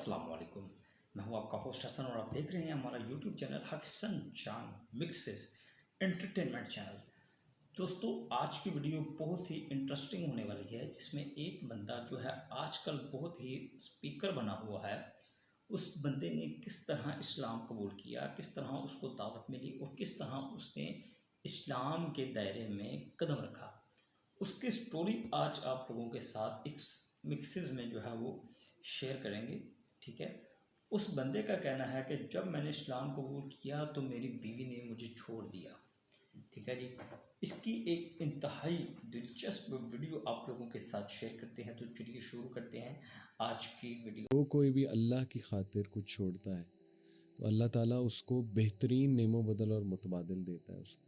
अस्सलाम वालेकुम। मैं हूं आपका होस्ट हसन और आप देख रहे हैं हमारा यूट्यूब चैनल हसन जान मिक्सेस एंटरटेनमेंट चैनल। दोस्तों, आज की वीडियो बहुत ही इंटरेस्टिंग होने वाली है, जिसमें एक बंदा जो है आजकल बहुत ही स्पीकर बना हुआ है। उस बंदे ने किस तरह इस्लाम कबूल किया, किस तरह उसको दावत मिली और किस तरह उसने इस्लाम के दायरे में कदम रखा, उसकी स्टोरी आज आप लोगों के साथ एक मिक्सेस में जो है वो शेयर करेंगे। ठीक है। उस बंदे का कहना है कि जब मैंने इस्लाम कबूल किया तो मेरी बीवी ने मुझे छोड़ दिया। ठीक है जी। इसकी एक इंतहाई दिलचस्प वीडियो आप लोगों के साथ शेयर करते हैं। तो चलिए शुरू करते हैं आज की वीडियो। वो कोई भी अल्लाह की खातिर कुछ छोड़ता है तो अल्लाह ताला उसको बेहतरीन नेमो बदल और मुतबादिल देता है उसको।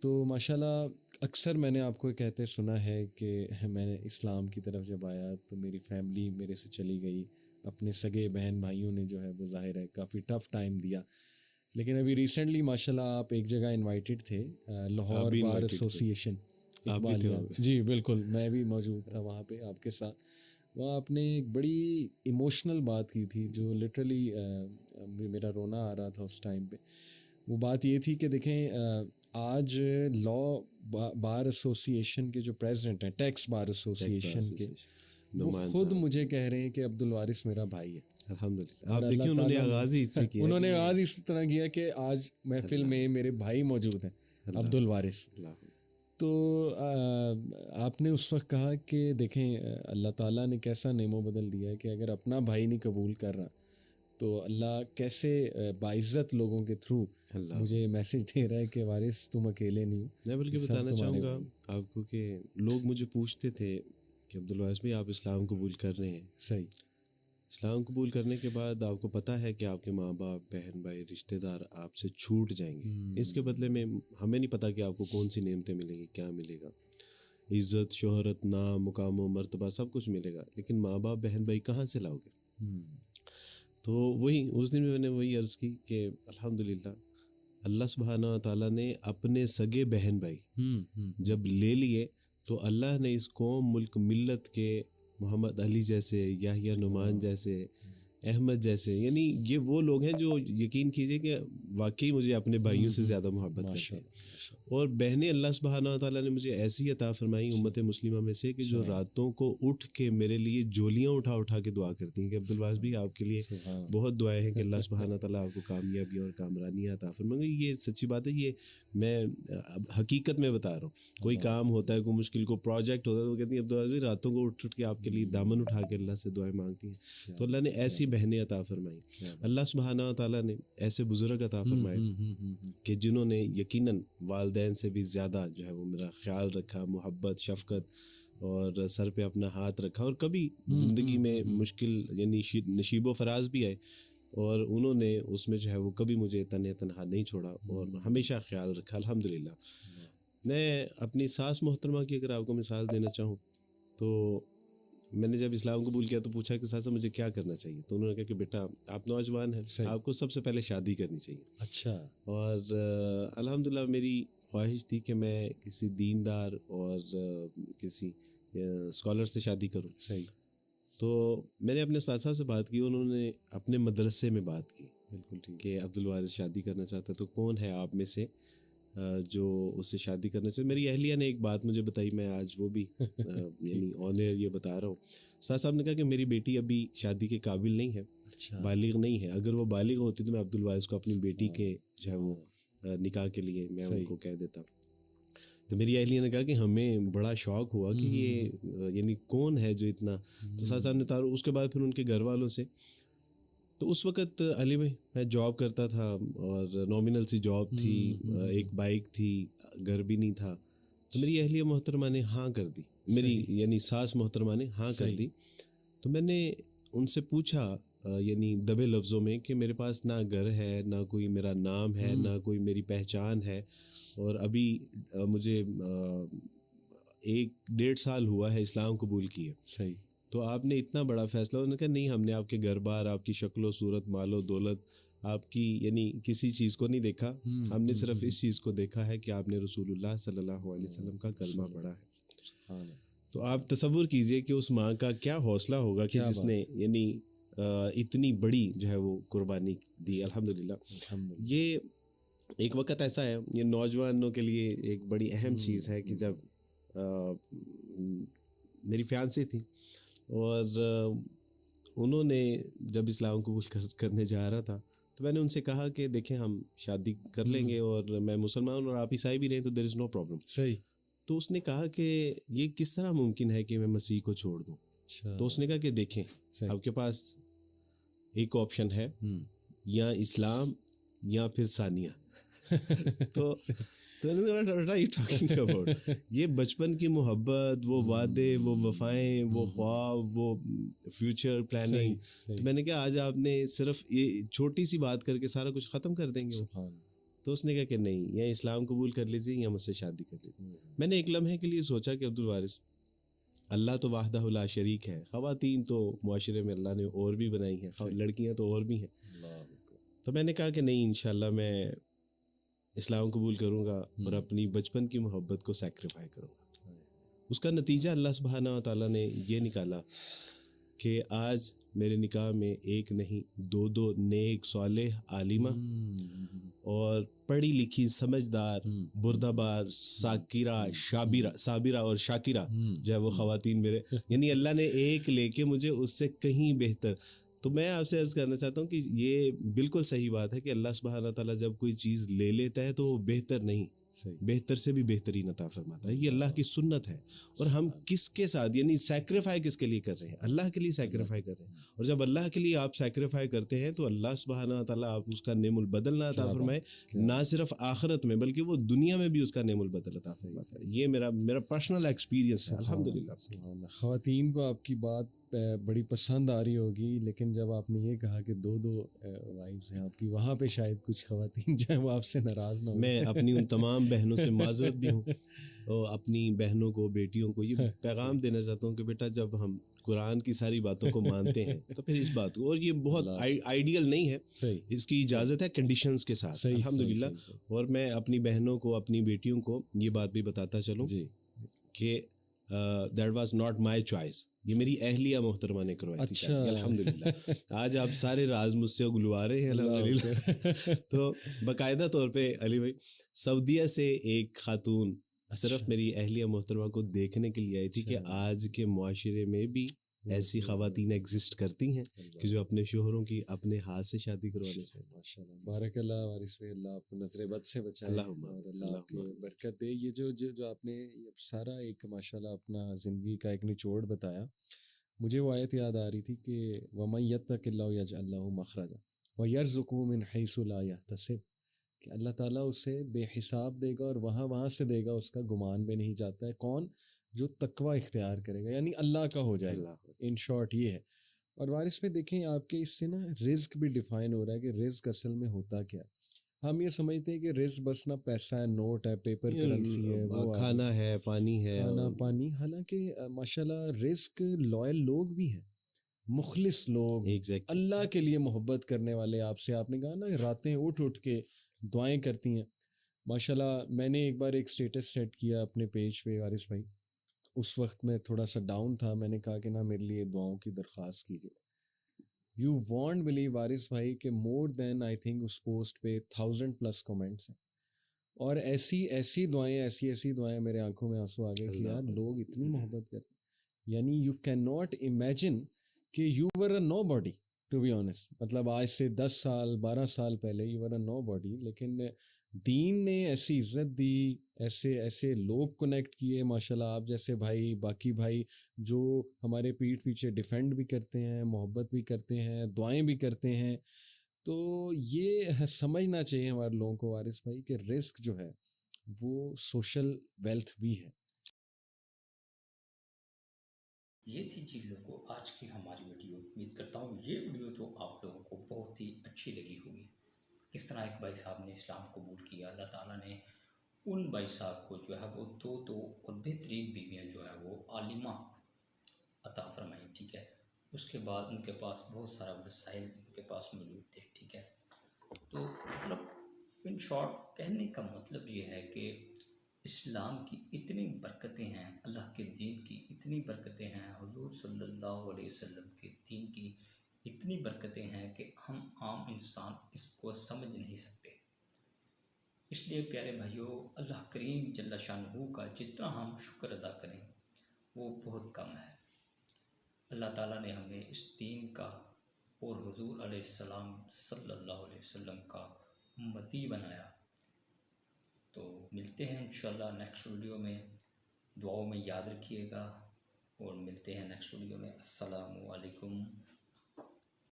तो माशाल्लाह अक्सर मैंने आपको कहते सुना है कि मैंने इस्लाम की तरफ जब आया तो मेरी फैमिली मेरे से चली गई, अपने सगे बहन भाइयों ने जो है वो ज़ाहिर है काफ़ी टफ़ टाइम दिया। लेकिन अभी रिसेंटली माशाल्लाह आप एक जगह इनवाइटेड थे, लाहौर बार एसोसिएशन। जी बिल्कुल, मैं भी मौजूद था वहाँ पे आपके साथ। वहाँ आपने एक बड़ी इमोशनल बात की थी जो लिटरली मेरा रोना आ रहा था उस टाइम पे। वो बात ये थी कि देखें, आज लॉ बार एसोसिएशन के जो प्रेसिडेंट हैं, टैक्स बार एसोसिएशन के, वो खुद मुझे कह रहे हैं कि अब्दुल वारिस मेरा भाई है। अल्हम्दुलिल्लाह। आप देखिए उन्होंने आगाज़ ही इससे किया। उन्होंने आगाज़ इस तरह किया कि आज महफिल में मेरे भाई मौजूद हैं, अब्दुल वारिस। तो आपने उस वक्त कहा कि देखें अल्लाह ताला ने कैसा नेमो बदल दिया है कि अगर अपना भाई नहीं कबूल कर रहा तो अल्लाह कैसे बाइज़्ज़त लोगों के थ्रू मुझे मैसेज दे रहा है कि वारिस तुम अकेले नहीं हो। मैं बल्कि बताना चाहूँगा आपको कि लोग मुझे पूछते थे कि अब्दुल वारिस भाई आप इस्लाम कबूल कर रहे हैं। सही। इस्लाम कबूल करने के बाद आपको पता है कि आपके माँ बाप, बहन भाई, रिश्तेदार आपसे छूट जाएंगे। इसके बदले में हमें नहीं पता कि आपको कौन सी नेमतें मिलेंगी, क्या मिलेगा। इज़्ज़त, शोहरत, नाम, मुकाम, मर्तबा सब कुछ मिलेगा, लेकिन माँ बाप, बहन भाई कहाँ से लाओगे। तो वही उस दिन मैंने वही अर्ज़ की कि अल्हम्दुलिल्लाह अल्लाह सुब्हाना ताला ने अपने सगे बहन भाई जब ले लिए तो अल्लाह ने इस कौम, मुल्क, मिल्लत के मोहम्मद अली जैसे, याहिया नुमान जैसे, अहमद जैसे, यानी ये वो लोग हैं जो यकीन कीजिए कि वाकई मुझे अपने भाइयों से ज़्यादा मोहब्बत करते हैं। और बहनें अल्लाह सुब्हाना ताला ने मुझे ऐसी अता फरमाई उम्मत मुस्लिमा में से कि जो रातों को उठ के मेरे लिए जोलियाँ उठा उठा के दुआ करती हैं कि अब्दुल वारिस भी आपके लिए बहुत दुआएं हैं कि अल्लाह सुब्हाना ताला आपको कामयाबी और कामरानी अता फरमाए। ये सच्ची बात है, ये मैं हकीकत में बता रहा हूँ। कोई काम होता है, कोई मुश्किल को प्रोजेक्ट होता है तो वो कहती हैं अब्दुल वारिस भी रातों को उठ के आपके लिए दामन उठा के अल्लाह से दुआएं मांगती हैं। तो अल्लाह ने ऐसी बहनें अता फरमाई। अल्लाह सुब्हाना ताला ने ऐसे बुजुर्ग अता फरमाए कि जिन्होंने यकीनन वालिदैन से भी ज़्यादा जो है वो मेरा ख्याल रखा, मोहब्बत, शफ़क़त, और सर पे अपना हाथ रखा। और कभी ज़िंदगी में मुश्किल यानी नशीबो फराज भी आए और उन्होंने उसमें जो है वो कभी मुझे तन्हा नहीं छोड़ा और हमेशा ख्याल रखा। अल्हम्दुलिल्लाह। मैं अपनी सास मोहतरमा की अगर आपको मिसाल देना चाहूँ तो मैंने जब इस्लाम कबूल किया तो पूछा कि सासा मुझे क्या करना चाहिए, तो उन्होंने कहा कि बेटा आप नौजवान हैं, आपको सबसे पहले शादी करनी चाहिए। अच्छा। और अल्हम्दुलिल्लाह मेरी ख्वाहिश थी कि मैं किसी दीनदार और किसी स्कॉलर से शादी करूं। सही। तो मैंने अपने उस्ताद साहब से बात की, उन्होंने अपने मदरसे में बात की। बिल्कुल ठीक। कि अब्दुल वारिस शादी करना चाहता है तो कौन है आप में से जो उससे शादी करना चाहिए। मेरी अहलिया ने एक बात मुझे बताई, मैं आज वो भी यानी ऑनर ये बता रहा हूँ। उस्ताद साहब ने कहा कि मेरी बेटी अभी शादी के काबिल नहीं है। अच्छा। बालिग नहीं है। अगर वो बालिग होती तो मैं अब्दुल वारिस को अपनी बेटी के जो है वो निकाह के लिए मैं उनको कह देता। तो मेरी अहलिया ने कहा कि हमें बड़ा शौक़ हुआ कि ये यानी कौन है जो इतना। तो उस्ताद साहब ने तार उसके बाद फिर उनके घर वालों से, तो उस वक़्त अली भाई मैं जॉब करता था और नॉमिनल सी जॉब थी, एक बाइक थी, घर भी नहीं था। तो मेरी अहलिया मोहतरमा ने हाँ कर दी, मेरी यानी सास मोहतरमा ने हाँ कर दी। तो मैंने उनसे पूछा यानी दबे लफ्ज़ों में कि मेरे पास ना घर है, ना कोई मेरा नाम है, ना कोई मेरी पहचान है, और अभी मुझे 1-1.5 साल हुआ है इस्लाम कबूल किए। सही। तो आपने इतना बड़ा फ़ैसला। उन्होंने कहा नहीं, हमने आपके घर बार, आपकी शक्लो सूरत, मालो दौलत, आपकी यानी किसी चीज़ को नहीं देखा, हमने सिर्फ इस चीज़ को देखा है कि आपने रसूलुल्लाह सल्लल्लाहु अलैहि वसल्लम का कलमा पढ़ा है। तो आप तसव्वुर कीजिए कि उस माँ का क्या हौसला होगा कि जिसने यानी اتنی بڑی جو ہے وہ قربانی دی الحمدللہ. یہ ایک وقت ایسا ہے، یہ نوجوانوں کے لیے ایک بڑی اہم چیز ہے کہ جب میری فیانسی تھی اور انہوں نے جب اسلام قبول کرنے جا رہا تھا تو میں نے ان سے کہا کہ دیکھیں ہم شادی کر لیں گے اور میں مسلمان اور آپ عیسائی بھی رہیں تو دیر از نو پرابلم. صحیح. تو اس نے کہا کہ یہ کس طرح ممکن ہے کہ میں مسیح کو چھوڑ دوں. تو اس نے کہا کہ دیکھیں آپ کے پاس ایک آپشن ہے، یا اسلام یا پھر ثانیہ. تو یہ بچپن کی محبت، وہ وعدے، وہ وفائیں، وہ خواب، وہ فیوچر پلاننگ. تو میں نے کہا آج آپ نے صرف یہ چھوٹی سی بات کر کے سارا کچھ ختم کر دیں گے. تو اس نے کہا کہ نہیں، یا اسلام قبول کر لیجیے یا مجھ سے شادی کر لیجیے. میں نے ایک لمحے کے لیے سوچا کہ عبدالوارث، اللہ تو وحدہ لا شریک ہے، خواتین تو معاشرے میں اللہ نے اور بھی بنائی ہیں، لڑکیاں تو اور بھی ہیں. تو میں نے کہا کہ نہیں، انشاءاللہ میں اسلام قبول کروں گا اور اپنی بچپن کی محبت کو سیکریفائی کروں گا. اس کا نتیجہ اللہ سبحانہ و تعالیٰ نے یہ نکالا کہ آج میرے نکاح میں ایک نہیں دو نیک صالح عالمہ اور پڑھی لکھی سمجھدار بردبار صابرہ اور شاکرہ جو ہے وہ خواتین میرے، یعنی اللہ نے ایک لے کے مجھے اس سے کہیں بہتر. تو میں آپ سے عرض کرنا چاہتا ہوں کہ یہ بالکل صحیح بات ہے کہ اللہ سبحانہ تعالیٰ جب کوئی چیز لے لیتا ہے تو وہ بہتر نہیں، بہتر سے بھی بہترین عطا فرماتا ہے. یہ اللہ کی سنت ہے. اور ہم کس کے ساتھ، یعنی سیکریفائی کس کے لیے کر رہے ہیں؟ اللہ کے لیے سیکریفائی کر رہے ہیں. اور جب اللہ کے لیے آپ سیکریفائی کرتے ہیں تو اللہ سبحانہ تعالیٰ آپ اس کا نعم البدل نہ عطا فرمائے، نہ صرف آخرت میں بلکہ وہ دنیا میں بھی اس کا نعم البدل عطا فرماتا ہے. یہ میرا پرسنل ایکسپیرینس ہے الحمدللہ. خواتین کو آپ کی بات بڑی پسند آ رہی ہوگی، لیکن جب آپ نے یہ کہا کہ دو وائفز ہیں آپ کی، وہاں پہ شاید کچھ خواتین جو ہیں وہ آپ سے ناراض نہ ہوں. میں اپنی ان تمام بہنوں سے معذرت بھی ہوں اور اپنی بہنوں کو، بیٹیوں کو یہ پیغام دینا چاہتا ہوں کہ بیٹا جب ہم قرآن کی ساری باتوں کو مانتے ہیں تو پھر اس بات کو، اور یہ بہت آئیڈیل نہیں ہے، اس کی اجازت ہے کنڈیشنز کے ساتھ الحمدللہ. اور میں اپنی بہنوں کو، اپنی بیٹیوں کو یہ بات بھی بتاتا چلوں کہ that was not my choice, یہ میری اہلیہ محترمہ نے کروائی تھی شادی الحمدللہ. آج آپ سارے راز مجھ سے اگلوا رہے ہیں الحمدللہ. تو باقاعدہ طور پہ علی بھائی، سعودیہ سے ایک خاتون صرف میری اہلیہ محترمہ کو دیکھنے کے لیے آئی تھی کہ آج کے معاشرے میں بھی ایسی خواتین ایگزسٹ کرتی ہیں کہ جو اپنے شوہروں کی اپنے ہاتھ سے شادی کروانے چاہتے ہیں. ماشاءاللہ، بارک اللہ وارث بھائی، اللہ آپ کو نظر بد سے بچائے اور اللہ آپ کو برکت دے. یہ جو آپ نے سارا ایک ماشاءاللہ اپنا زندگی کا ایک نچوڑ بتایا، مجھے وہ آیت یاد آ رہی تھی کہ وَمَن يَتَّقِ اللَّهَ يَجْعَل لَّهُ مَخْرَجًا وَيَرْزُقْهُ مِنْ حَيْثُ لَا يَحْتَسِبُ، کہ اللہ تعالیٰ اسے بے حساب دے گا اور وہاں سے دے گا، اس کا گمان بھی نہیں جاتا ہے. کون؟ جو تقوی اختیار کرے گا، یعنی اللہ کا ہو جائے گا. ان شارٹ یہ ہے. اور وارث پہ دیکھیں آپ کے اس سے نا رزق بھی ڈیفائن ہو رہا ہے کہ رزق اصل میں ہوتا کیا ہے. ہم یہ سمجھتے ہیں کہ رزق بس نا پیسہ ہے، نوٹ ہے، پیپر کرنسی ہے، وہ کھانا ہے، پانی ہے، کھانا پانی. حالانکہ ماشاءاللہ رزق لوئل لوگ بھی ہیں، مخلص لوگ، اللہ کے لیے محبت کرنے والے. آپ نے کہا نا راتیں اٹھ کے دعائیں کرتی ہیں. ماشاءاللہ میں نے ایک بار ایک سٹیٹس سیٹ کیا اپنے پیج پہ وارث بھائی، اس وقت میں تھوڑا سا ڈاؤن تھا. میں نے کہا کہ نا میرے لیے دعاؤں کی درخواست کیجیے. یو وانٹ بلیو وارث بھائی کہ مور دین آئی تھنک اس پوسٹ پہ 1000+ کمنٹس ہیں، اور ایسی دعائیں میرے آنکھوں میں آنسو آ گئے کہ یار لوگ اتنی محبت کرتے ہیں. یعنی یو کین ناٹ امیجن کہ you were a nobody to be honest. مطلب آج سے 10 سال 12 سال پہلے you were a know body, لیکن دین نے ایسی عزت دی، ایسے لوگ کنیکٹ کیے ماشاءاللہ. آپ جیسے بھائی، باقی بھائی جو ہمارے پیٹھ پیچھے ڈیفینڈ بھی کرتے ہیں، محبت بھی کرتے ہیں، دعائیں بھی کرتے ہیں. تو یہ سمجھنا چاہیے ہمارے لوگوں کو وارث بھائی کہ رزق جو ہے وہ سوشل ویلتھ بھی ہے. یہ تھی جی لوگوں آج کی ہماری ویڈیو. امید کرتا ہوں یہ ویڈیو تو آپ لوگوں کو بہت ہی اچھی لگی ہوگی. کس طرح ایک بھائی صاحب نے اسلام قبول کیا، اللہ تعالیٰ نے ان بھائی صاحب کو جو ہے وہ دو اور بہترین بیویاں جو ہے وہ عالمہ عطا فرمائی. ٹھیک ہے، اس کے بعد ان کے پاس بہت سارا وسائل ان کے پاس موجود تھے. ٹھیک ہے، تو مطلب ان شارٹ کہنے کا مطلب یہ ہے کہ اسلام کی اتنی برکتیں ہیں، اللہ کے دین کی اتنی برکتیں ہیں، حضور صلی اللہ علیہ وسلم کے دین کی اتنی برکتیں ہیں کہ ہم عام انسان اس کو سمجھ نہیں سکتے۔ اس لیے پیارے بھائیوں، اللہ کریم جل شانہ کا جتنا ہم شکر ادا کریں وہ بہت کم ہے۔ اللہ تعالیٰ نے ہمیں اس دین کا اور حضور علیہ السلام صلی اللہ علیہ وسلم کا امتی بنایا۔ تو ملتے ہیں انشاءاللہ نیکسٹ ویڈیو میں، دعاؤں میں یاد رکھیے گا، اور ملتے ہیں نیکسٹ ویڈیو میں۔ السلام علیکم